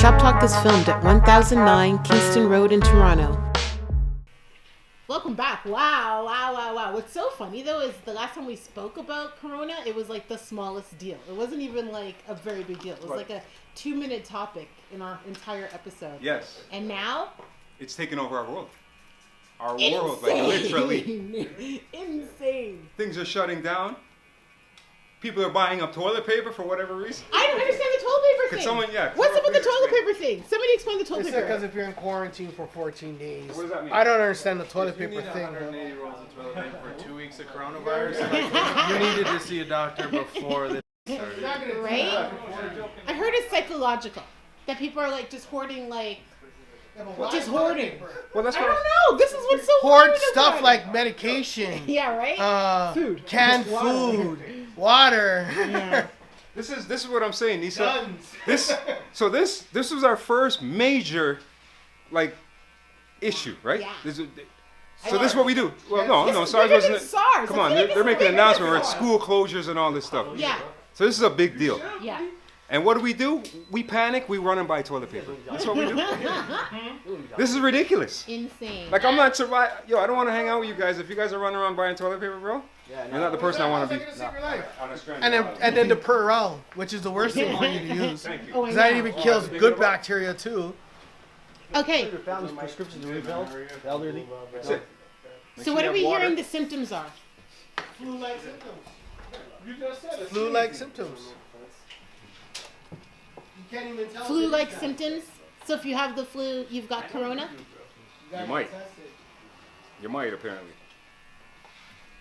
Shop Talk is filmed at 1009 Kingston Road in Toronto. Welcome back. Wow. What's so funny though is the last time we spoke about Corona, it was like the smallest deal. It wasn't even like a very big deal. It was like a 2-minute topic in our entire episode. Yes. And now? It's taken over our world. Our world, like literally. Insane. Things are shutting down. People are buying up toilet paper for whatever reason. I don't understand the toilet paper thing. Could someone, What's up with the toilet paper thing? Somebody explain the toilet paper. Because if you're in quarantine for 14 days. What does that mean? I don't understand the toilet paper thing. 180 rolls of toilet paper for 2 weeks of coronavirus. Like, you needed to see a doctor before this started. Right? I heard it's psychological. That people are like just hoarding just hoarding. Well, that's I what don't know. This is what's so Hoard weird stuff about like medication. Yeah, right? Food. Canned food. Water. Yeah. This is what I'm saying, Nisa. Guns. This was our first major, issue, right? Yeah. This is what we do. Well, no, This is SARS bigger than wasn't. SARS. Come I on, feel like they're this is making an bigger announcement. than We're at SARS. school closures and all this stuff. Yeah. So this is a big deal. Yeah. And what do? We panic. We run and buy toilet paper. That's what we do. This is ridiculous. Insane. Like I'm not survive. Yo, I don't want to hang out with you guys. If you guys are running around buying toilet paper, bro, you're not the person I want to be. On a strand. And then the Purell, which is the worst thing for you to use. Thank you. Oh, I Because that know. even kills good bacteria too. Okay. Your family's prescriptions are refilled, the elderly. That's it. So what are we hearing the symptoms are? Flu-like symptoms. You just said it. Flu-like symptoms. You can't even tell. Flu-like symptoms? So if you have the flu, you've got corona? You might. You might apparently.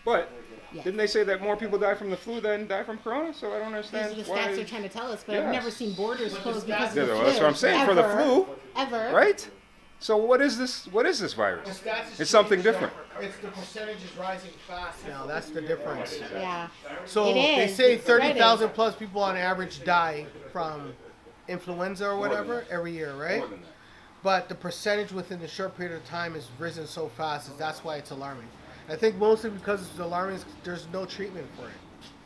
But Yeah. didn't they say that more people die from the flu than die from corona? So I don't These understand are the why. stats they're trying to tell us, but I've Yes. never seen borders closed because of Yeah, the well, flu. that's what I'm saying. For the Ever. flu, Ever. right? So what is this? What is this virus? It's something different. It's the percentage is rising fast now. That's the difference. Yeah. So It they is. say It's spreading. 30,000 plus people on average die from influenza or whatever every year, right? More than that. But the percentage within a short period of time has risen so fast, that's why it's alarming. I think mostly because it's alarming, there's no treatment for it.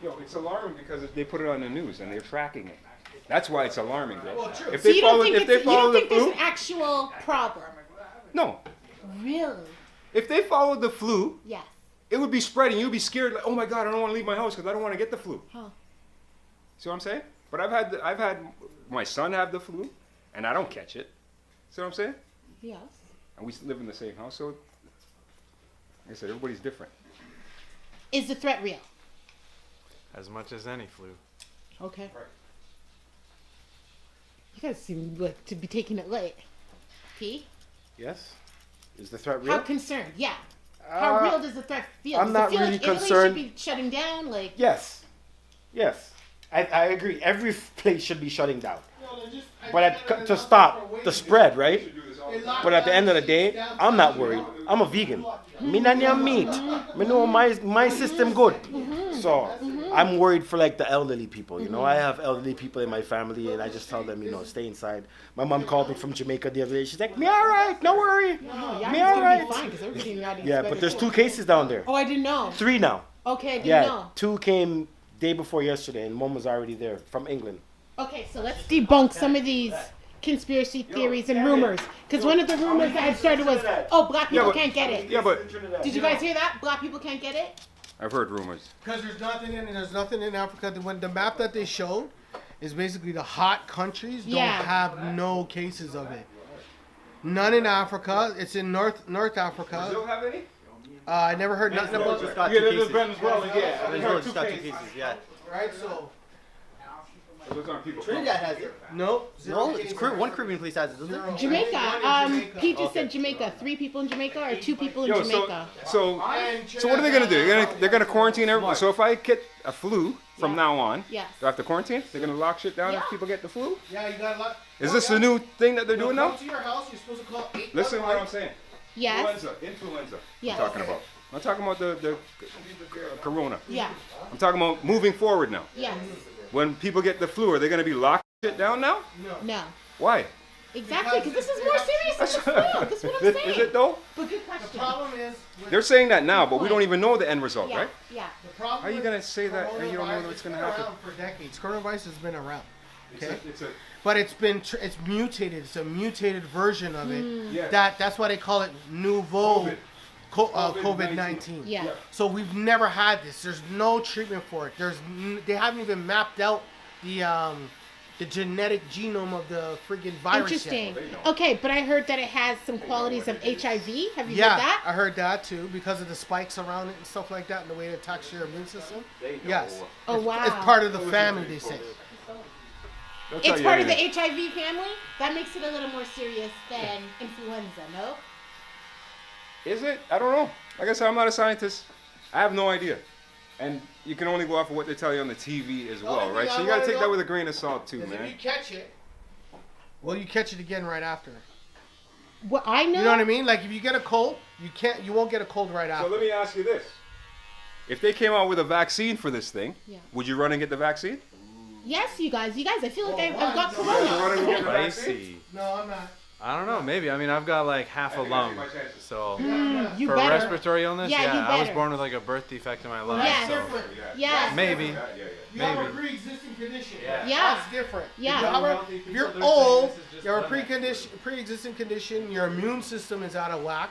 Yo, it's alarming because they put it on the news and they're tracking it. That's why it's alarming, bro. If So they you don't follow, think, if they you don't follow the think there's flu, an actual problem? no. Really? If they followed the flu, Yes. it would be spreading. You'd be scared. Like, oh my God, I don't want to leave my house because I don't want to get the flu. Huh. See what I'm saying? But I've had my son have the flu, and I don't catch it. See what I'm saying? Yes. And we live in the same house, so like I said, everybody's different. Is the threat real? As much as any flu. Okay. You guys seem like to be taking it light. P? Yes? Is the threat How real? concerned? Yeah. How real does the threat feel? I'm Does not it feel really like Italy concerned. should be shutting down? Like, Yes. Yes. I agree. Every place should be shutting down. But to stop the spread, right? But at the end of the day, I'm not worried. I'm a vegan. Me not near meat. Me know my system good. So I'm worried for like the elderly people. You know, I have elderly people in my family, and I just tell them, stay inside. My mom called me from Jamaica the other day. She's like, "Me all right, no worry. no, Me Yadi's all gonna right." be fine because everybody in Yadi Yeah, but there's 2 cases down there. Oh, I didn't know. 3 now. Okay, I didn't Yeah, know. 2 came day before yesterday, and one was already there from England. Okay, so let's debunk some of these conspiracy theories and rumors. Because one of the rumors that had started was, oh, black people but- can't get it. Yeah, but Did you guys hear that? Black people can't get it? I've heard rumors. Because there's nothing in Africa. When the map that they showed is basically the hot countries don't Yeah. have no cases of it. None in Africa. It's in North Africa. Brazil have any? I never heard nothing about just it. got Yeah, 2 there's cases. Venezuela, yeah. Venezuela just got 2 cases, yeah. Right, so Those aren't people. Trinidad has it. no. No, it's one Caribbean place has it, doesn't it? Jamaica. Pete just said Jamaica. 3 people in Jamaica or 2 people in Yo, Jamaica? so what are they gonna do? They're gonna quarantine everyone. So if I get a flu from Yeah. now on, Yes. do I have to quarantine? They're gonna lock shit down Yeah. if people get the flu? Yeah, you got a lot. Is this the new thing that they're doing now? Come to your house. You're supposed to call 8. Listen to what I'm saying. Yes. Influenza. Yes. I'm talking about. I'm not talking about the corona. Yeah. I'm talking about moving forward now. Yes. When people get the flu, are they gonna be locked shit down now? No. Why? Exactly, because this is more serious than the flu. That's what I'm Is saying. it though? But good The question. problem is. They're saying that now, but we don't even know the end result, Yeah. right? Yeah. The problem How are you with gonna say that and you don't know coronavirus, what's it's gonna been happen? around for decades. Coronavirus has been around. Okay, It's a but it's mutated. It's a mutated version of it. Yeah. That's why they call it nouveau COVID. COVID-19. Yeah. So we've never had this. There's no treatment for it. They haven't even mapped out the genetic genome of the friggin' virus Interesting. yet. Okay, but I heard that it has some qualities of HIV. Have you Yeah, heard that? I heard that too because of the spikes around it and stuff like that and the way it attacks your immune system. Yes. Oh, wow. It's part of the family, they say. They'll tell It's you part of the anything. HIV family? That makes it a little more serious than influenza, no? Is it? I don't know. Like I said, I'm not a scientist. I have no idea. And you can only go off of what they tell you on the TV as well, only right? thing So I you gotta wanna take know that with a grain of salt too, Because if man. you catch it, well, you catch it again right after. What I know. You know what I mean? Like if you get a cold, you won't get a cold right So after. let me ask you this. If they came out with a vaccine for this thing, Yeah. would you run and get the vaccine? Yes, you guys, I feel like I've got You run corona. and get the vaccine? Spicy. No, I'm not. I don't know. Maybe. I mean, I've got like half a I think I lung, take my chances. so You for better. respiratory illness, Yeah, you I was better. born with like a birth defect in my lung, Yes. so Yes. maybe. Yeah. You have a Maybe. pre-existing condition. Yeah. Yeah. That's different. Yeah. If you're old, you have a pre-existing condition, your immune system is out of whack,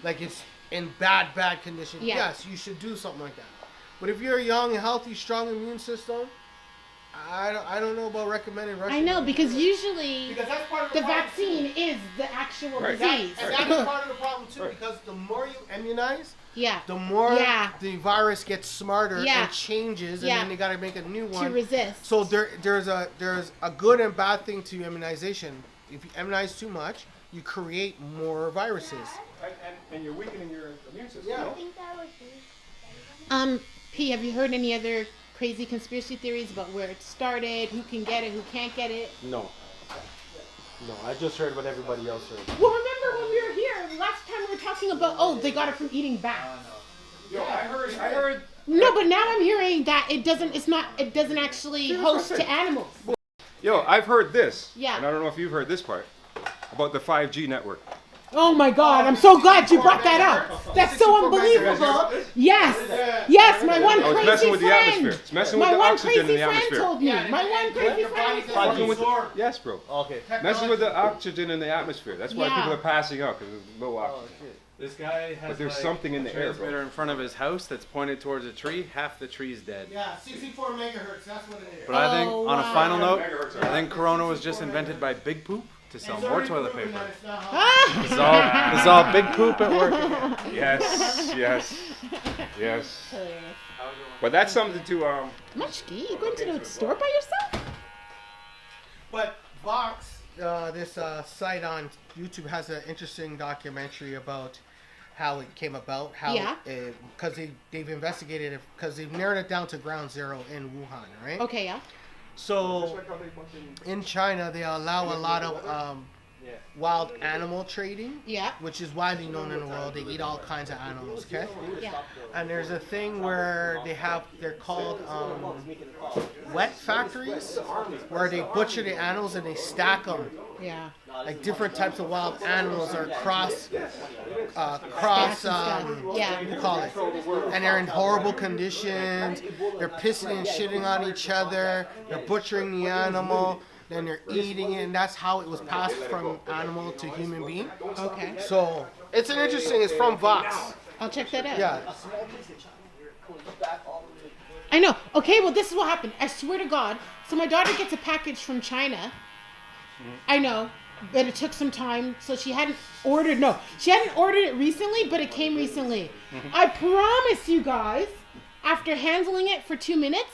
like it's in bad condition. Yeah. Yes, you should do something like that. But if you're a young, healthy, strong immune system, I don't know about recommending rushing. I know, because usually Because that's part of the problem, vaccine is the actual Right. disease. And that's part of the problem too, Right. because the more you immunize, Yeah. the more Yeah. the virus gets smarter Yeah. and changes, and Yeah. then they got to make a new To one. resist. So there's a good and bad thing to immunization. If you immunize too much, you create more viruses. And you're weakening your immune system. Yeah. no? P, have you heard any other crazy conspiracy theories about where it started, who can get it, who can't get it? No. No, I just heard what everybody else heard. Well, remember when we were here last time we were talking about, oh, they got it from eating bats. Yo, I heard. No, but now I'm hearing that it doesn't actually See, that's what host I'm to saying. animals. Yo, I've heard this. Yeah. And I don't know if you've heard this part about the 5G network. Oh my God, I'm so glad you brought that up. That's so unbelievable. Yes, yes, my one Oh, it's crazy messing with the friend. atmosphere. It's messing with My the one oxygen in crazy the friend atmosphere. told me. My one crazy friend told Fucking me. with yes, bro. Okay. Messing with the oxygen in the atmosphere. That's why Yeah. people are passing out because there's low oxygen. This guy has But there's like, something in a the air, bro. transmitter in front of his house that's pointed towards a tree. Half the tree's dead. Yeah, 64 megahertz. That's what it is. But I think, Oh, on a wow. final note, Megahertz. I think Corona was just invented by Big Poop to sell more toilet paper. Ah! It's all Big Poop at work. Yes. But that's something to Muchki, you going to the store by yourself? But Vox, this site on YouTube has an interesting documentary about how it came about. How Yeah. Because they've investigated it, because they've narrowed it down to ground zero in Wuhan, right? Okay, yeah. So in China, they allow a lot of wild animal trading, Yeah. which is widely known in the world. They eat all kinds of animals, okay? Yeah. And there's a thing where they're called wet factories, where they butcher the animals and they stack them. Yeah. Like different types of wild animals are cross, Yeah. what do you call it? And they're in horrible conditions. They're pissing and shitting on each other. They're butchering the animal. Then they're eating it, and that's how it was passed from animal to human being. Okay. So it's an interesting. It's from Vox. I'll check that out. Yeah. I know. Okay, well, this is what happened. I swear to God. So my daughter gets a package from China. I know, but it took some time. So she hadn't ordered it recently, but it came recently. I promise you guys, after handling it for 2 minutes,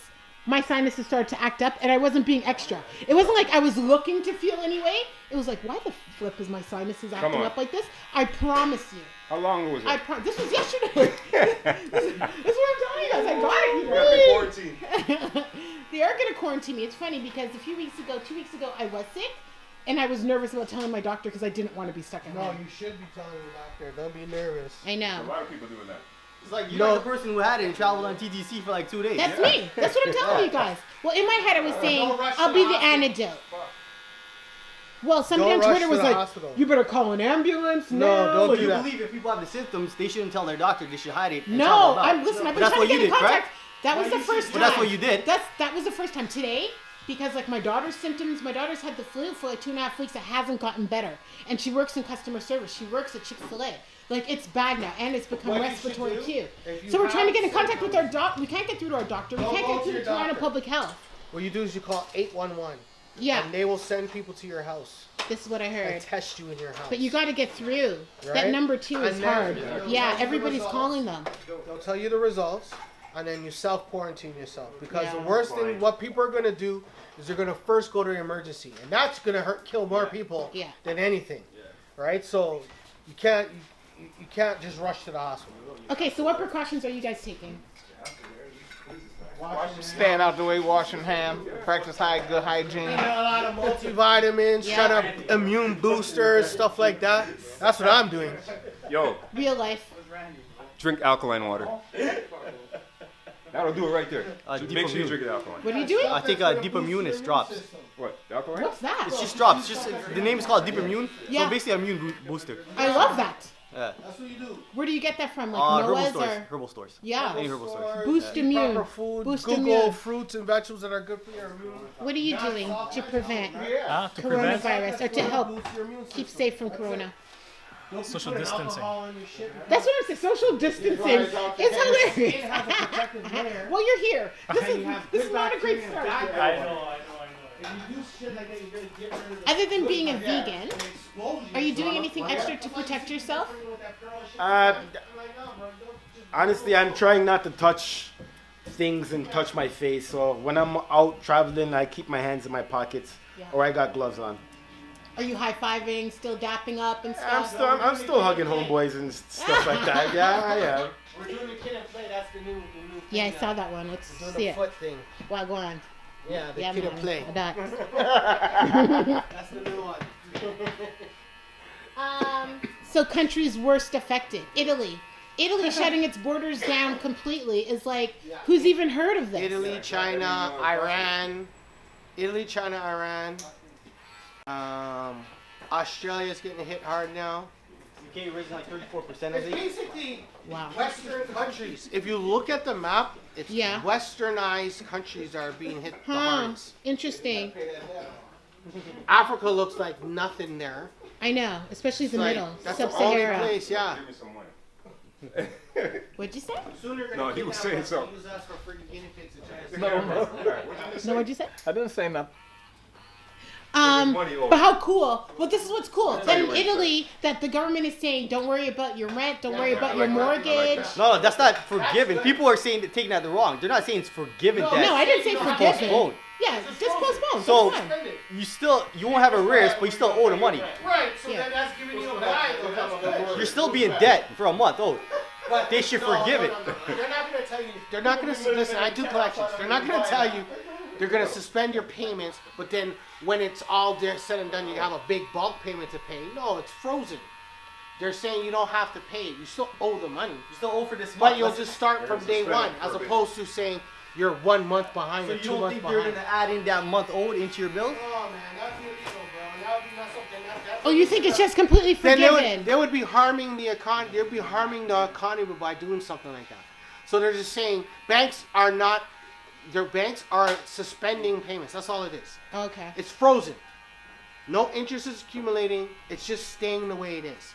my sinuses started to act up, and I wasn't being extra. It wasn't like I was looking to feel anyway. It was like, why the flip is my sinuses acting on. up like this? I promise you. How long was it? This was yesterday. This is what I'm telling you guys. I got it. You We have to really- quarantine. They are going to quarantine me. It's funny because 2 weeks ago, I was sick, and I was nervous about telling my doctor because I didn't want to be stuck at No, home. you should be telling the doctor. Don't be nervous. I A know. lot of people doing that. It's like you're No. like the person who had it and traveled on TTC for like 2 days. That's me. That's what I'm telling you guys. Well, in my head, I was saying, Don't rush I'll to be the the hospital. antidote. Well, somebody Don't on rush Twitter to was the like, hospital. you better call an ambulance No, now. don't So do you that. believe if people have the symptoms, they shouldn't tell their doctor. They should hide it. And No, travel about. I've been But trying that's to what get you in did, contact. correct? That was the first time. But that's what you did. That was the first time. Today, because like my daughter's symptoms, my daughter's had the flu for like 2.5 weeks. It hasn't gotten better, and she works in customer service. She works at Chick-fil-A. Like it's bad now, and it's become respiratory too. So we're trying to get in contact with our doctor. We can't get through to our doctor. We can't get through to Toronto Public Health. What you do is you call 811. Yeah. And they will send people to your house This is what I heard. and test you in your house. But you got to get through. That Right? number 2 is And then- hard. Yeah, everybody's results. calling them. They'll tell you the results, and then you self-quarantine yourself. Because Yeah. the worst thing, what people are going to do is they're going to first go to emergency. And that's going to kill more people Yeah. than anything. Right? So you can't just rush to the hospital. Okay, so what precautions are you guys taking? Staying out the way, washing hands, practice good hygiene. A lot of multivitamins, Yeah. shut up immune boosters, stuff like that. That's what I'm doing. Yo, Real life. drink alkaline water. That'll do it right there. Deep Make sure you Immune. drink it alkaline. What are you doing? I think Deep Immune is drops. What? Alkaline? What's that? It's just drops. Just the name is called Deep Immune. Yeah. So basically, immune booster. I love that. Yeah. Where do you get that from? Like Herbal Noah's stores. or? Herbal stores. Yeah. Any herbal stores. Boost immune. Proper food. Boost Google immune. fruits and vegetables that are good for your immune. What are you doing to prevent To prevent coronavirus or to help Boost your immune keep system. safe from corona? social distancing. That's what I'm saying. Social distancing is hilarious. Well, you're here. This is not a great start. I know. Other than being a vegan, are you doing anything extra to protect yourself? Honestly, I'm trying not to touch things and touch my face. So when I'm out traveling, I keep my hands in my pockets, Yeah. or I got gloves on. Are you high-fiving, still dapping up and stuff? I'm still hugging homeboys and stuff like that. Yeah, I am. We're doing the kid and play. That's the new thing. Yeah, I saw that one. Let's Doing see the it. foot thing. Well, go on. Yeah, the Yeah, kid man. and play. That. That's the new one. So countries worst affected. Italy. Italy shutting its borders down completely is like, who's even heard of this? Italy, China, Iran. Italy, China, Iran. Australia's getting hit hard now. UK raising like 34%, I It's think. basically Wow. Western countries. If you look at the map, it's Yeah. Westernized countries are being hit the hardest. Interesting. Africa looks like nothing there. I know, especially the Like, middle, that's the only sub-Sahara. place, yeah. Give me some money. What'd you say? Soon you're No, gonna he was kidnap saying us something. and use us for freaking guinea pigs and try to No, no. No, what'd you say? I didn't say nothing. money owed. But how cool. Well, this is what's cool. That in you what, Italy, that the government is saying, don't worry about your rent, don't worry about your mortgage. No, that's not forgiven. People are saying taking that the wrong. They're not saying it's forgiven. No, that No, I didn't say it's forgiven. postponed. Yeah, just postpone. So That's fine. you won't have a risk, but you still owe the money. Right, so Yeah. then that's giving you a guide. So that's good. You're still being in debt for a month. Oh, But they should no, forgive it. no. They're not going to tell you. They're not going to listen. I do collections. They're not going to tell you. They're going to suspend your payments, but then when it's all there said and done, you have a big bulk payment to pay. No, it's frozen. They're saying you don't have to pay it. You still owe the money, you still owe for this month. but you'll just start from day one, as opposed to saying you're 1 month behind So or you 2 don't months think they're behind. gonna add in that month owed into your bill? Oh man, that'd be illegal, bro. That would be not something. Oh, you think it's just completely Then forgiven? they would be harming the economy. They'd be harming the economy by doing something like that. So they're just saying banks are not. Their banks are suspending payments. That's all it is. Okay. It's frozen. No interest is accumulating. It's just staying the way it is.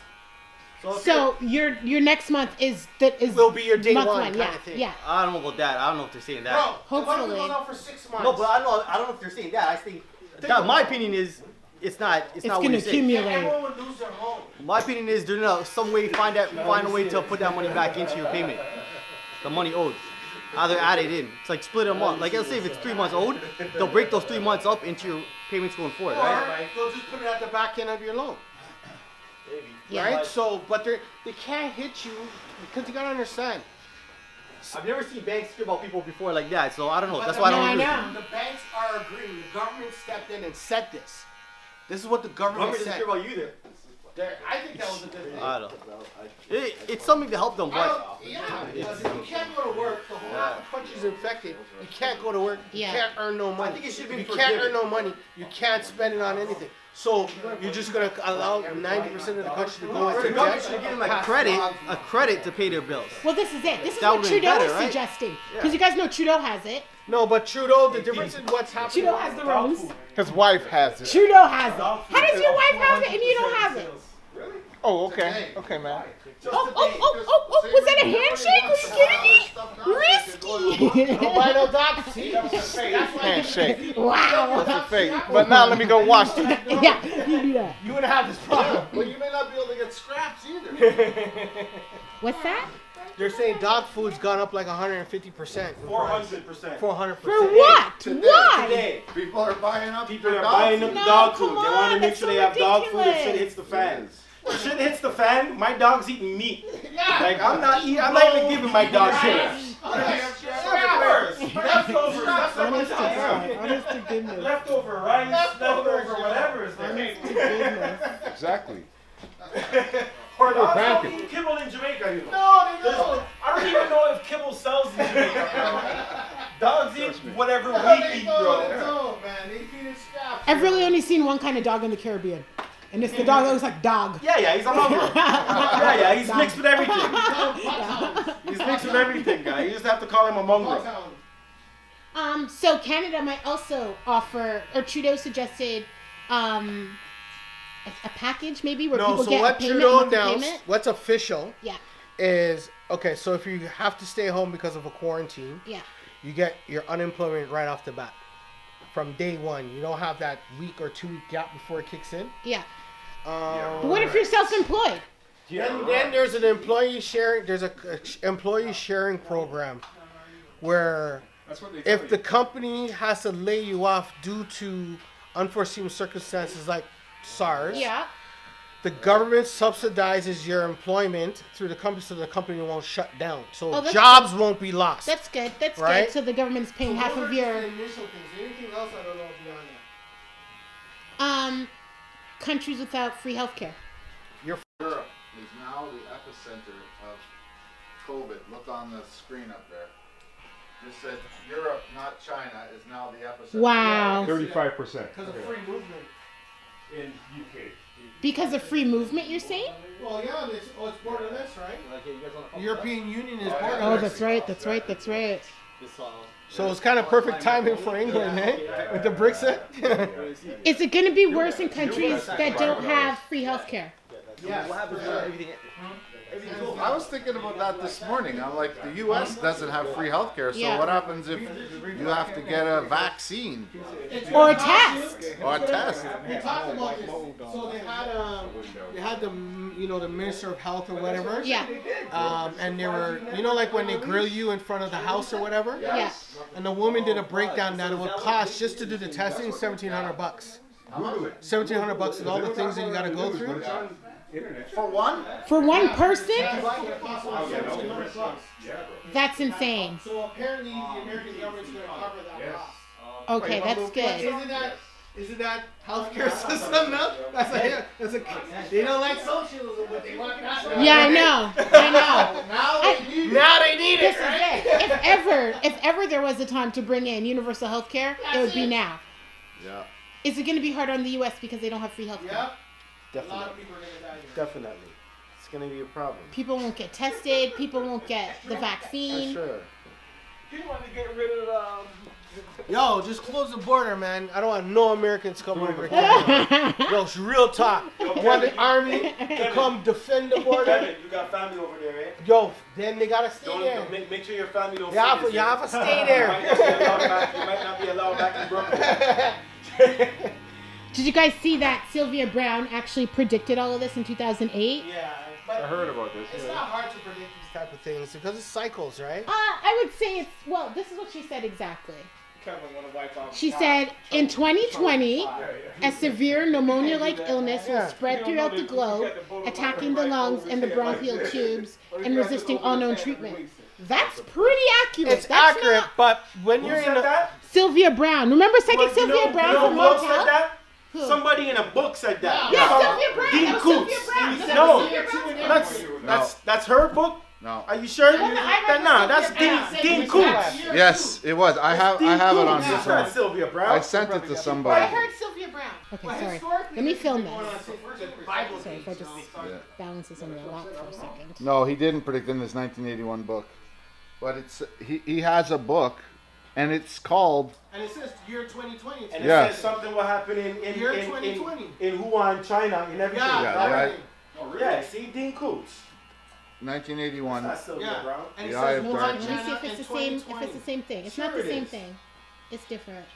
So your next month is Will be your day month one one. kind Yeah, of thing. yeah. I don't know about that. I don't know if they're saying that. Bro, Hopefully. the money goes out for 6 months. No, but I don't know if they're saying that. I think that my opinion is it's not It's what gonna you say. accumulate. Everyone would lose their home. My opinion is they're gonna some way find a way to put that money back into your payment. The money owed. Either add it in. It's like split them up. Like let's say if it's 3 months owed, they'll break those 3 months up into your payments going forward, right? Or they'll just put it at the back end of your loan. Yeah. Right? So, but they can't hit you because you gotta understand. I've never seen banks scare about people before like that, so I don't know. But That's the- why I No, don't I agree. know. The banks are agreeing. The government stepped in and said this. This is what the government Government said. doesn't care about you either. I think that was a good thing. I don't know. It's something to help them, but Yeah, because if you can't go to work, the whole country's infected. You can't go to work. You Yeah. can't earn no money. I think it should be If you can't forgiven. earn no money, you can't spend it on anything. So you're just gonna allow 90% of the country to go into The government should debt? give them a credit to pay their bills. Well, this is it. This is That what would've been Trudeau better, is right? suggesting. Because you guys know Trudeau has it. No, but Trudeau, the difference in what's happening. Trudeau has the rooms. His wife has it. Trudeau has it. How does your wife have it and you don't have it? Oh, okay. Okay, man. Oh, was that a handshake? Are you kidding me? Risky. Buy no doc. See? Handshake. Wow. That's a fake. But now let me go wash this. Yeah, you do that. You wouldn't have this problem. Well, you may not be able to get scraps either. What's that? They're saying dog food's gone up like 150%. 400%. 400%. For what? Today. Why? Today, People are buying up. people for are dog buying food. up No, dog food. come They want to on, make that's sure so they have dog food if ridiculous. shit hits the fan. If shit hits the fan, my dog's eating meat. Like I'm not even giving my dog shit. Leftovers. Honest to goodness. Leftover rice, leftover whatever is there. Honest to goodness. Exactly. Or dogs Crack don't it. eat kibble in Jamaica, you know. No, they I don't even know if kibble sells in Jamaica. Dogs eat whatever we eat, bro. No, man. They feed it scraps. I've really only seen one kind of dog in the Caribbean. And it's the dog that looks like dog. Yeah, he's a mongrel. Yeah, he's mixed with everything. He's mixed with everything, guy. You just have to call him a mongrel. So Canada might also offer, or Trudeau suggested, a package maybe where No, people so get what a payment, Trudeau monthly announced, payment. what's official Yeah, is, okay, so if you have to stay home because of a quarantine, yeah. you get your unemployment right off the bat. From day one. You don't have that week or 2 week gap before it kicks in. Yeah. But what if you're self-employed? Then there's an employee sharing. There's a employee sharing program where That's what they tell if you. the company has to lay you off due to unforeseen circumstances like SARS, Yeah. the government subsidizes your employment through the company so the company won't shut down. So Oh, that's jobs won't be lost. That's good. That's Right? good. So the government's paying half of your initial things. Anything else I don't know beyond that. countries without free healthcare. Europe is now the epicenter of COVID. Look on the screen up there. Just said Europe, not China, is now the epicenter. Wow. 35%. Because of free movement. In UK. Because of free movement, you're saying? Well, yeah, it's borderless, right? Okay, you guys wanna The European Union is borderless. Oh, that's right. That's right. That's right. So it's kind of perfect timing for England, eh? With the Brexit. Is it going to be worse in countries that don't have free healthcare? Yeah. What happens to everything? I was thinking about that this morning. I'm like, the U.S. doesn't have free healthcare, so Yeah. what happens if you have to get a vaccine Or a test? or a test? We talked about this. So they had the the Minister of Health or whatever. Yeah. And they were, like when they grill you in front of the house or whatever. Yeah. And the woman did a breakdown that it would cost just to do the testing $1,700. $1,700 with all the things that you got to go through. For one? For one person? That's insane. So apparently the American government's going to cover that cost. Okay, that's good. Isn't that healthcare system now? That's a they don't like socialism, but they want that. Yeah, I know. Now they need This it. is it. If ever there was a time to bring in universal health care, it would be now. Yeah. Is it going to be hard on the U.S. because they don't have free health care? Yep. A lot of people are going to die here. Definitely. It's going to be a problem. People won't get tested. People won't get the vaccine. Sure. Yo, just close the border, man. I don't want no Americans coming over to Canada. Yo, it's real talk. I want the army to come defend the border. Kevin, you got family over there, eh? Yo, then they gotta stay there. Don't make sure your family don't You have see this, you eh? have to stay there. You might not be allowed back in Brooklyn. Did you guys see that Sylvia Brown actually predicted all of this in 2008? Yeah, I but heard about this. it's not hard to predict these type of things because it's cycles, right? I would say this is what she said exactly. She said, in 2020, a severe pneumonia-like illness will spread throughout the globe, attacking the lungs and the bronchial tubes and resisting all known treatment. That's pretty accurate. It's That's accurate, not- but when Who you're in said a that? Sylvia Brown. Remember Psychic Well, Sylvia Brown from who else said Motown? that? Who? Somebody in a book said that. Yeah, Sylvia Brown. Dean That was Koontz. Sylvia Brown. That No, was Sylvia Brown's that's her book. No. Are you sure? one that I read Nah, was that's Sylvia Brown. Dean Koontz. Yes, it was. I have it on That's here. not Sylvia Brown. I sent it to somebody. I heard Sylvia Brown. Okay, Well, sorry. historically, Let me this has film been going on this. since the Bible Sorry if I days, just Yeah. balance this on your lap for a second. No, he didn't predict in his 1981 book, but it's he has a book, and it's called And it says year 2020. And Yeah. it says something will happen in Year 2020. in Wuhan, China, and everything. Yeah, Yeah, everything. Yeah, see, Dean Koontz. 1981. That's Sylvia Yeah. Brown. And it The Eye says of Wuhan, Darkness. Let me see China if it's in the same. If 2020. it's the same thing. It's Sure not the it same is. thing. It's different.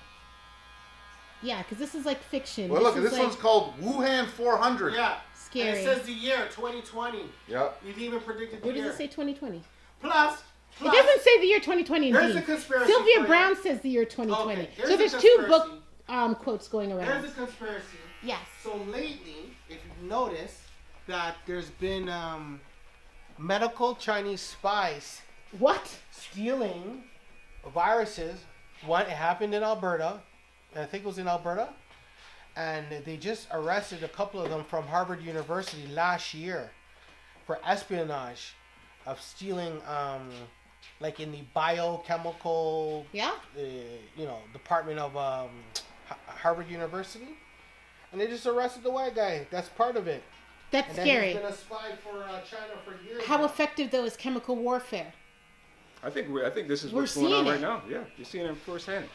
Yeah, because this is like fiction. Well, look, is this like one's called Wuhan 400. Yeah. scary. And it says the year 2020. Yep. You've even predicted the Where does year. it say 2020? Plus, It doesn't say the year 2020 Here's indeed. a conspiracy. Sylvia for you. Brown says the year 2020. Okay, here's So a there's two book conspiracy. quotes going Here's around. a conspiracy. Yes. So lately, if you've noticed, that there's been medical Chinese spies What? stealing viruses. One, it happened in Alberta. I think it was in Alberta. And they just arrested a couple of them from Harvard University last year for espionage of stealing, like in the biochemical, Yeah. department of Harvard University. And they just arrested the white guy. That's part of it. That's And then scary. he's been a spy for China for years. How now. effective though is chemical warfare? I think this is We're what's going on seeing right it. now. Yeah, you're seeing it firsthand.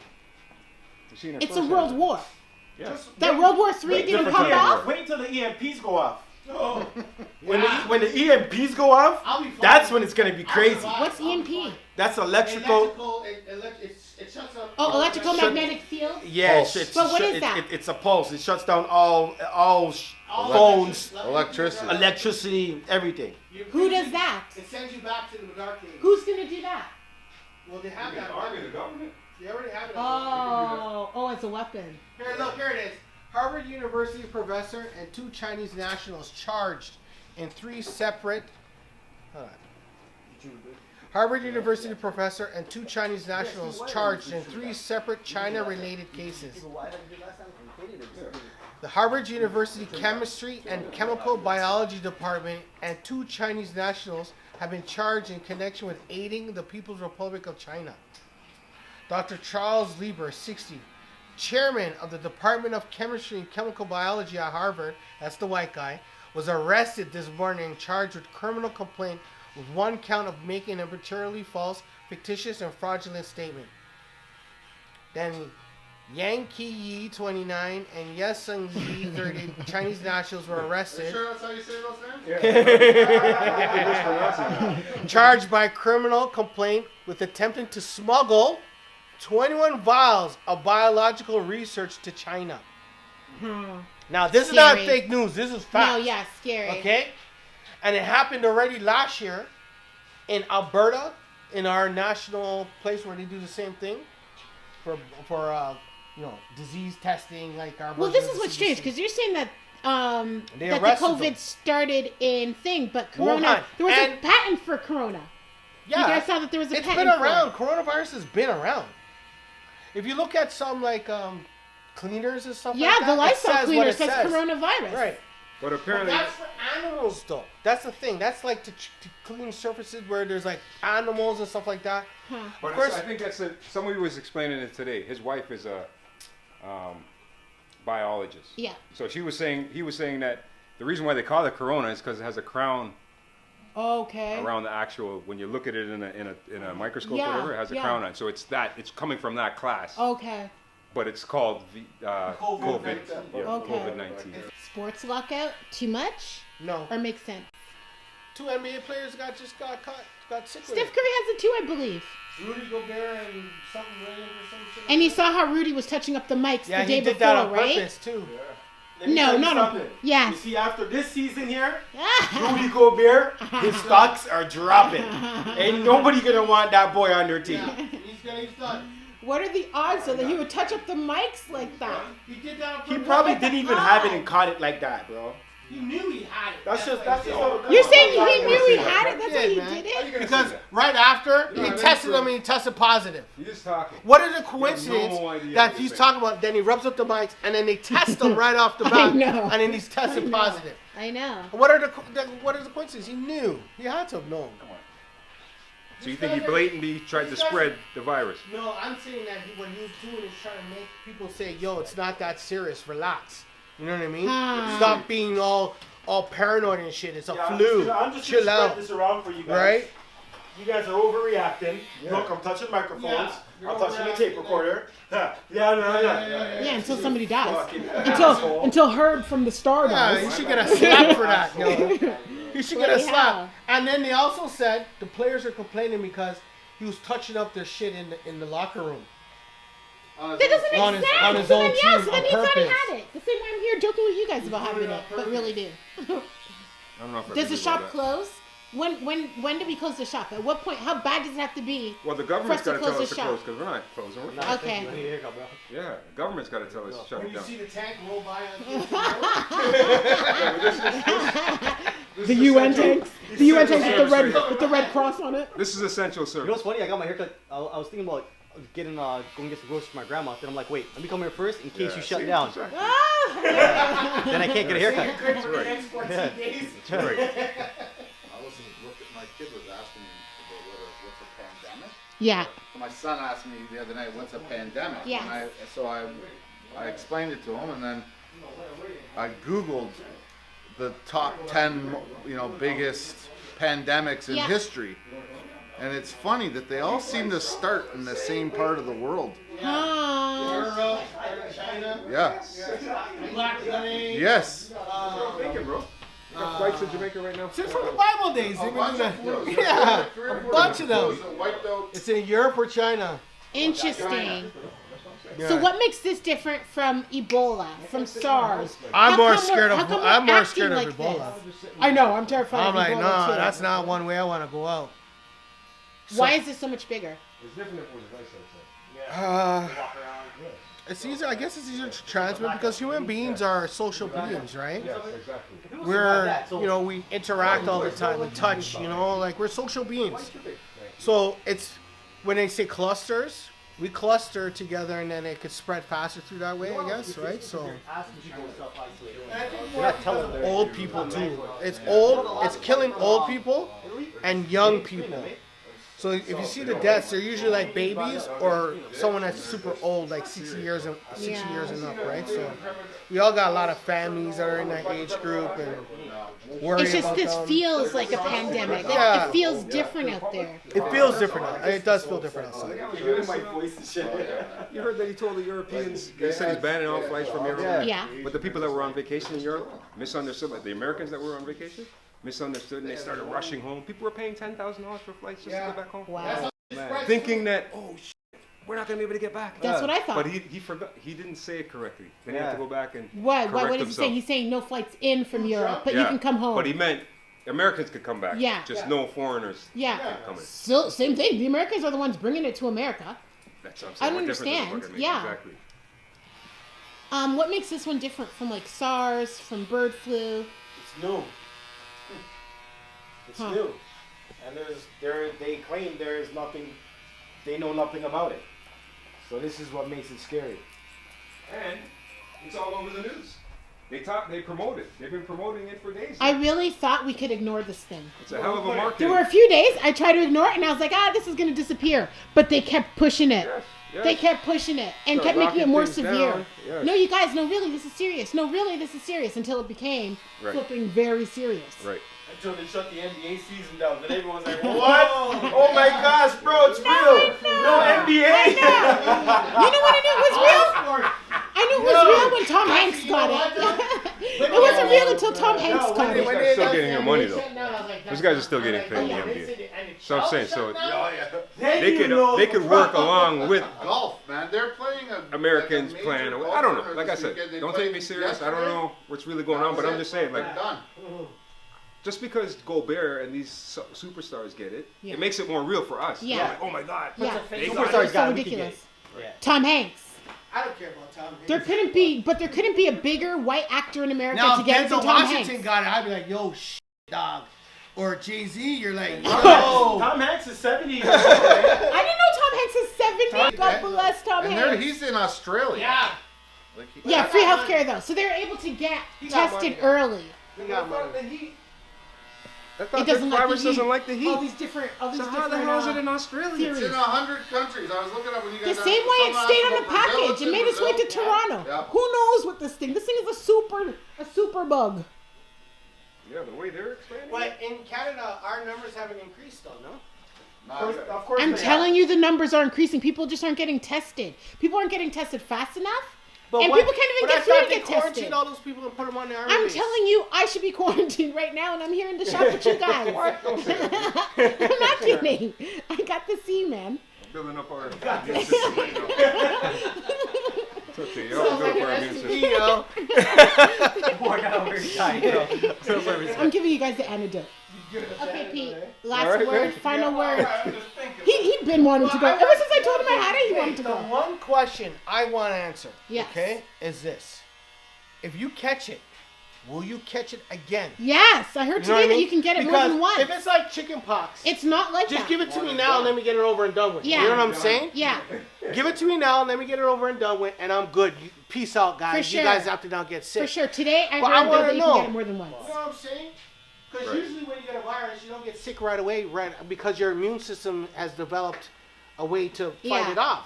You're seeing it It's a firsthand. world war. Yeah. That World War III Wait, didn't different pop kind of off. Wait until the EMPs go off. Oh. When the EMPs go off, I'll be fine. that's when it's gonna be I'll crazy. survive. What's I'll be EMP? fine. That's electrical. It shuts up. Oh, electrical Shut- magnetic field. Yeah, Pulse. But what is that? It's a pulse. It shuts down all All phones, Electricity. electricity, everything. Who does that? It sends you back to the dark age. Who's gonna do that? Well, they have that. Army, the government. They already have it. Oh, as a weapon. Here, look, here it is. Harvard University professor and 2 Chinese nationals charged in 3 separate. Hold on. Harvard University professor and 2 Chinese nationals charged in 3 separate China-related cases. The Harvard University Chemistry and Chemical Biology Department and 2 Chinese nationals have been charged in connection with aiding the People's Republic of China. Dr. Charles Lieber, 60, chairman of the Department of Chemistry and Chemical Biology at Harvard, that's the white guy, was arrested this morning and charged with criminal complaint with 1 count of making a materially false, fictitious, and fraudulent statement. Then Yang Yi, 29, and Yesung Yi, 30, Chinese nationals were arrested, Sure, that's how you say those names? charged by criminal complaint with attempting to smuggle 21 vials of biological research to China. Now, this is not Scary. fake news. This is fact. No, yeah, scary. Okay? And it happened already last year in Alberta, in our national place where they do the same thing for disease testing, like our. Well, this is what's strange because you're saying that They that the arrested COVID them. started in thing, but Corona Wuhan. there was And- a patent for Corona. Yeah, You guys saw that there was a it's patent been for around. it. Coronavirus has been around. If you look at some like cleaners and stuff Yeah, like the that, Lysol it says cleaner what it says coronavirus. Right. But But apparently, that's for animals, though. That's the thing. That's like to clean surfaces where there's like animals and stuff like that. but of course- I think somebody was explaining it today. His wife is a biologist. Yeah. So he was saying that the reason why they call it corona is because it has a crown Okay. around the actual. When you look at it in a microscope, Yeah, or whatever, it has a yeah. crown on. So it's coming from that class. Okay. But it's called COVID. Yeah, Okay. COVID-19. Sports lockout too much No. or makes sense? 2 NBA players got sick with Steph it. Curry has it too, I believe. Rudy Gobert and something Williams or some shit. And you saw how Rudy was touching up the mics Yeah, the day he did before, that on right? purpose too. Let me No, tell you not on something. yes. You see, after this season here, Rudy Gobert, his stocks are dropping. Ain't nobody gonna want that boy on their team. He's done. What are the odds though that he would touch up the mics like that? He did that on He purpose. probably didn't even have it and caught it like that, bro. He knew he had it. That's just why he did it. You're saying he knew he had it? That's why he Yeah, man. did it? Because right after, he tested him and he tested positive. You're just talking. What is the coincidence no idea that what he's you're talking about? Then he rubs up the mics and then they test him right off the bat, know. and then he's tested positive. I know. What is the coincidence? He knew. He had to have known. So you think he blatantly tried to spread the virus? No, I'm saying that what he was doing is trying to make people say, "Yo, it's not that serious. Relax." You know what I mean? Stop being all paranoid and shit. It's a flu. I'm just Chill gonna out. spread this around for you guys. Right? You guys are overreacting. Look, I'm touching microphones. I'm touching the tape recorder. Yeah, until somebody dies. Fucking asshole. Until Herb from the Star Yeah, dies. you should get a slap for that, yo. You should get a Bloody slap. hell. And then they also said the players are complaining because he was touching up their shit in the locker room. That doesn't On make his- sense. on his So own then, team so then on he thought he purpose. had it. The same way I'm here joking with you guys about having it, but really do. I don't know if I Does the believe shop all that. close? When do we close the shop? At what point? How bad does it have to be? Well, the government's for got us to to tell close us the to shop? close because we're not closing. We're fine. Okay. Yeah, the government's got to tell us to shut it down. the tank roll by The UN tanks. The UN tanks with the red cross on it. This is essential You know service. what's funny? I got my haircut. I was thinking about getting going get some groceries for my grandma. Then I'm like, wait, let me come here first in case you shut see, down. exactly. Then I can't get a haircut. That's right. That's right. I was my kid was asking me about what's a pandemic. Yeah. My son asked me the other night, "What's a pandemic?" Yes. And I explained it to him, and then I Googled the top 10, biggest pandemics in Yeah. history, and it's funny that they all seem to start in the same part of the world. Oh. China, Yeah. Black Money. Yes. Jamaica, bro. You got flights to Jamaica right now? Since from the Bible days, they've been doing that. Yeah, a bunch of them. Wiped out. It's in Europe or China. Interesting. Yeah. So what makes this different from Ebola, from SARS? I'm How more come scared we're- of how come we're I'm more acting scared of like Ebola. this? I know. I'm terrified I'm of like, Ebola no, too. that's not one way I want to go out. Why is this so much bigger? It's different if it was nice outside. It's easier. I guess it's easier to transmit because human beings are social beings, right? Yes, exactly. We interact all the time. We touch, like we're social beings. So it's when they say clusters, we cluster together and then it could spread faster through that way, I guess, right? So old people too. It's killing old people and young people. So if you see the deaths, they're usually like babies or someone that's super old, like 60 years and up, right? So we all got a lot of families that are in that age group and worry It's just about this them. feels like a pandemic. Yeah. It feels different out there. It feels different. It does feel different outside. You heard that he told the Europeans, he said he's banning all flights from Europe. Yeah. But the people that were on vacation in Europe misunderstood, like the Americans that were on vacation misunderstood and they started rushing home. People were paying $10,000 for flights just to go back home. Wow. Thinking that, we're not going to be able to get back. That's what I thought. But he forgot, he didn't say it correctly. Then he had to go back and What correct did he himself. say? He's saying no flights in from Europe, but you can come home. But he meant Americans could come back. Yeah. Just no foreigners Yeah. can come in. So same thing. The Americans are the ones bringing it to America. That's what I'm I saying. don't What difference does it understand. fucking make? Yeah. Exactly. What makes this one different from like SARS, from bird flu? It's new. It's new. And they claim there is nothing, they know nothing about it. So this is what makes it scary. And it's all over the news. They promote it. They've been promoting it for days. I really thought we could ignore this thing. It's a hell of a market. There were a few days I tried to ignore it, and I was like, this is going to disappear. But they kept pushing it. Yes. They kept pushing it and Start kept making it locking more things severe. down. Yes. No, you guys, no, really, this is serious. No, really, this is serious. Until it became Right. flipping very serious. Right. Until they shut the NBA season down. Then everyone's like, what? Oh my gosh, bro, it's real. No NBA. You know what I knew was real? I knew it was real when Tom Hanks got it. It wasn't real until Tom Hanks got These it. guys are still getting their money though. Those guys are still getting paid in the NBA. So I'm saying, so they could work along with Golf, man. They're playing a Americans major plan. golf I don't know. tournament Like I this said, weekend. They don't played take me serious. I don't yesterday. know what's really going on, but I'm just saying, like, They're done. just because Gobert and these superstars get it, Yeah. it makes it more real for us. Yeah. We're like, oh my God. Yeah, They got Superstars it's it. so we could get ridiculous. it. Tom Hanks. I don't care about Tom Hanks. There couldn't be a bigger white actor in America Now, to if get it than Denzel Tom Washington Hanks. got it, I'd be like, yo, dog. Or Jay-Z, you're like, yo. Tom Hanks is 70 years old. I didn't know Tom Hanks is 70. God bless Tom And Hanks. he's in Australia. Yeah. Like Yeah, free healthcare though, so they're able to get got tested money. early. He got money. I thought It doesn't that like virus the heat. doesn't like the heat. All these different. So how the hell is it in Australia? It's theories. in 100 countries. I was looking up when you The guys. same way it someone stayed asked on the about Brazil. package. It's It in made its way to Brazil. Toronto. Yeah. Who knows what this thing? This thing is a super bug. Yeah, the way they're expanding. But in Canada, our numbers haven't increased, though, no? Nah, I'm telling you, the numbers are increasing. People just aren't getting tested. People aren't getting tested fast enough. And people can't even get through to get quarantined tested. all those people and put them on the army I'm base. telling you, I should be quarantined right now, and I'm here in the shop with you guys. I'm not kidding. I got the C, man. Building up our immune system right now. It's okay. Y'all build up our immune system. I'm giving you guys the antidote. Okay, Pete. Last All right, word, man. final word. He been wanting to go. Ever since I told him I had it, he wanted to The go. one question I want to answer, Yes. okay, is this. If you catch it, will you catch it again? Yes, I heard You know what today I that mean? you can get it more Because than once. if it's like chicken pox, It's not like just that. give it to me now and let me get it over and done with. Yeah. You know what I'm saying? Yeah, Give it to me now and let me get it over and done with, and I'm good. Peace out, guys. For You guys sure. have to now get sick. for sure. Today I But I heard wanna that you know. can get it more than once. You know what I'm saying? Because Right. usually when you get a virus, you don't get sick right away, right? Because your immune system has developed a way to fight Yeah. it off.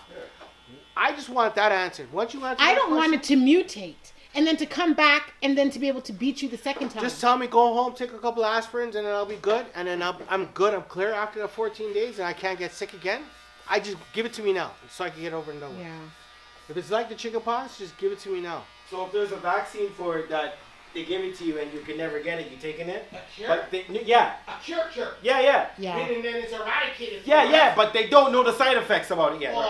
I just want that answered. Once you answer I that don't want it question, to mutate and then to come back and then to be able to beat you the second time. just tell me go home, take a couple of aspirins, and then I'll be good. And then I'm good. I'm clear after the 14 days, and I can't get sick again. I just give it to me now, so I can get over and done with. Yeah. If it's like the chickenpox, just give it to me now. So if there's a vaccine for it that they give it to you and you can never get it, you taking it? Cure? But they, yeah, Cure. yeah. Yeah. Meaning then it's eradicated. Yeah, but they don't know the side effects about it yet. Well,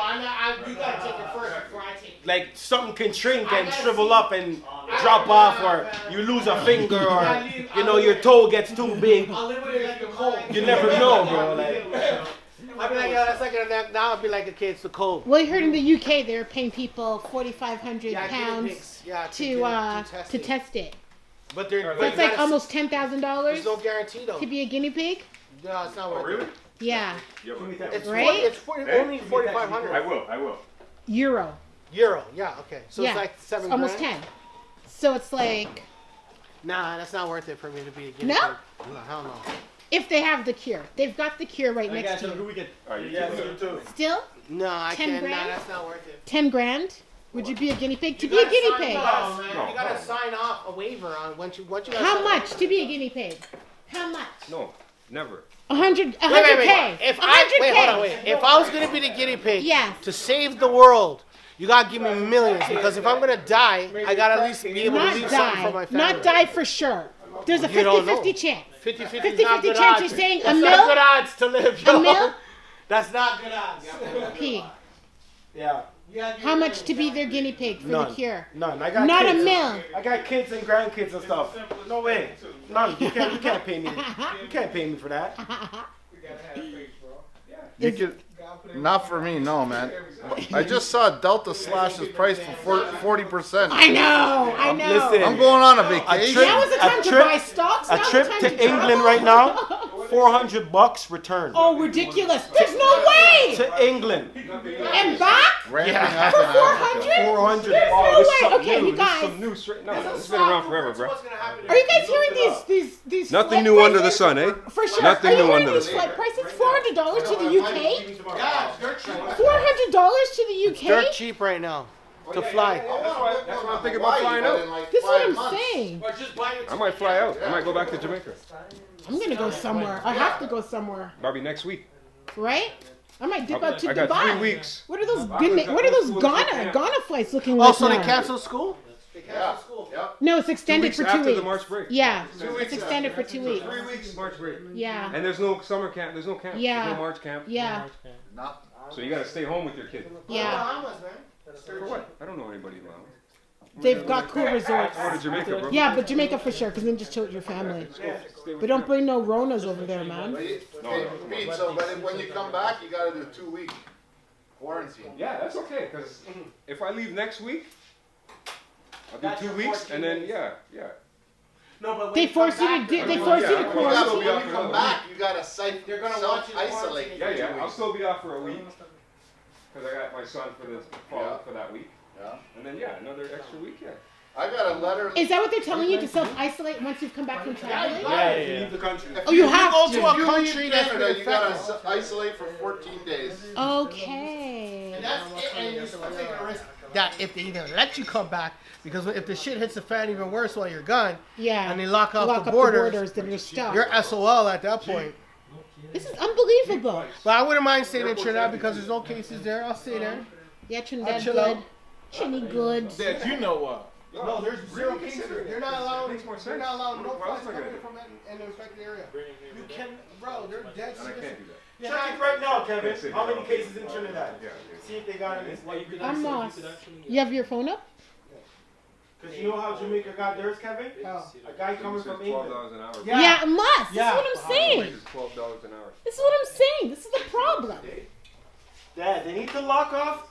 you gotta take it first before I take it. Like something can shrink I and gotta shrivel see- up and drop off, or you lose a finger, or you know your toe gets too big. I'll live with it like a cold. You never know, bro. Like, I'll be like, yeah, that's like now I'll be like, okay, it's the cold. Well, you heard in the UK they were paying people £4,500 guinea pigs. Yeah, to test it. But they're That's like almost There's $10,000 no guarantee though. to be a guinea pig. No, it's not worth Really? it. Yeah, It's Right? only 4,500 I will. euro. euro. Yeah, okay. So yeah, it's like it's 7 almost grand. 10. So it's like Nah, that's not worth it for me to be a guinea No? pig. No, hell no. if they have the cure, they've got the cure right next to you. All right, you too. Still, No, I 10 can't. Nah, grand? that's not worth it. 10 grand. Would you be a guinea pig? To You be a gotta guinea sign- pig. No, man. No, You gotta no. sign off a waiver on once you gotta How sign- much to be a guinea pig? How much? No, never. 100, Wait, wait, 100K. wait. If 100K. hold on, wait. If I was gonna be the guinea pig, Yes. to save the world, you gotta give me millions because if I'm gonna die, I gotta at least be able to Not leave something for my die. family. Not die for sure. There's a You don't 50-50 know. chance. 50-50 50-50 is not good chance odds. you're saying a That's mil? not good odds to live, yo. A mil? That's not good odds. P. yeah, How much to be their guinea pig for None. the cure? none. I got Not kids. a mil. I got kids and grandkids and stuff. No way. None. You can't pay me. You can't pay me for that. You could, not for me, no, man. I just saw Delta slash his price for 40%. I know. I know. Listen, I'm going on a vacation. Now is the time to buy stocks. A Now's the trip time to travel. England right now, $400 return. Oh, ridiculous. There's no way. To England, And back? Ramping Yeah. up For in Africa. 400? 400. There's Oh, no this is way. something Okay, new. you This is guys. some new straight. No, this has been around forever, bro. Are you guys hearing these Nothing flight new under the prices? sun, eh? For sure. Nothing Are you new hearing under the these sun. flight prices? $400 to the UK? Yeah, it's dirt cheap. $400 to the UK? Dirt cheap right now to fly. That's why I'm thinking about flying out. This is what I'm saying. I might fly out. I might go back to Jamaica. I'm gonna go somewhere. I have to go somewhere, Probably next week. right? I might dip out to I got Dubai. 3 weeks. What are those Ghana flights looking like Also, they now? canceled school? Yeah. Yep. No, it's 2 extended weeks for 2 after weeks. the March break. Yeah, 2 it's weeks extended for 2 weeks. 3 weeks March break. Yeah, And there's no summer camp. There's no camp. Yeah. There's no March camp. yeah, Not. So you gotta stay home with your kid. yeah. Bahamas, man. For what? I don't know anybody in Laos. They've got cool resorts. Go to Jamaica, bro. Yeah, but Jamaica for sure, because then just chill with your family. But don't bring no Ronas over there, man. Pete, so but when you come back, you gotta do 2 week quarantine. Yeah, that's okay. Cause if I leave next week, I'll do 2 weeks, and then yeah. No, but They force you to do. They force you to Yeah, You gotta, quarantine. when you come back, you gotta They're gonna want you to self-isolate. quarantine. Yeah. I'll still be off for a week. Cause I got my son for the fall Yeah. for that week, Yeah. and then another extra week. Yeah. I got a letter. Is that what they're telling you to self-isolate once you've come back from traveling? Leave the country. Oh, you have go to. to a If you country leave that's Canada, been you gotta affected. isolate for 14 days. Okay. That's it, and you're still taking a risk that if they even let you come back, because if the shit hits the fan even worse while you're gone, Yeah. and they lock off Lock the up borders, then you're stuck. you're SOL at that point. This is unbelievable. But I wouldn't mind staying in Trinidad because there's no cases there. I'll stay there. Yeah, I'll Trinidad chill good. out. Chinny good. That you know what? No, there's zero cases. They're not allowed. Makes more They're sense. not allowed no What else flights am I coming gonna from that in the affected area. You can, bro. They're dead And I serious. can't do that. Check it right now, Kevin. Can't say How many that. cases in Trinidad? Yeah. See if they got it. I'm lost. You have your phone up? Because you know how Jamaica got theirs, Kevin? How? A guy coming from England. $12 an hour. Yeah. It must. Yeah. This is what I'm saying. Wages $12 an hour. This is what I'm saying. This is the problem. Dad, they need to lock off.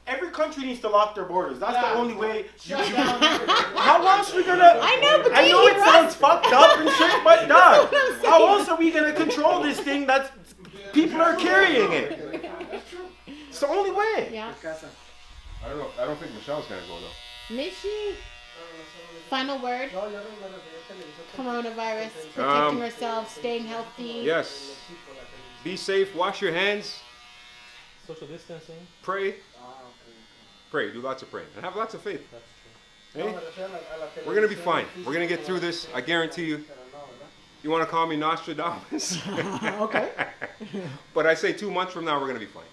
Every country needs to lock their borders. That's the only way. How else are we gonna? I know, but I do know you it hear sounds us? fucked up and shit, but dog, what I'm saying. how else are we gonna control this thing that's people are carrying it? It's the only way. Yeah. I don't know. I don't think Michelle's gonna go though. Michi. Final word. Coronavirus. Protecting ourselves. Staying healthy. Yes. Be safe. Wash your hands. Social distancing. Pray. Pray. Do lots of praying and have lots of faith. Hey? We're gonna be fine. We're gonna get through this. I guarantee you. You want to call me Nostradamus? Okay. But I say 2 months from now we're gonna be fine.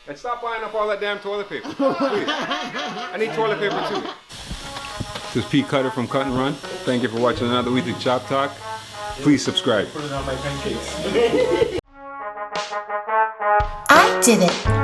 And stop buying up all that damn toilet paper. Please. I need toilet paper too. This is Pete Cutter from Cut and Run. Thank you for watching another week of Chop Talk. Please subscribe. Put it on my pancakes. I did it.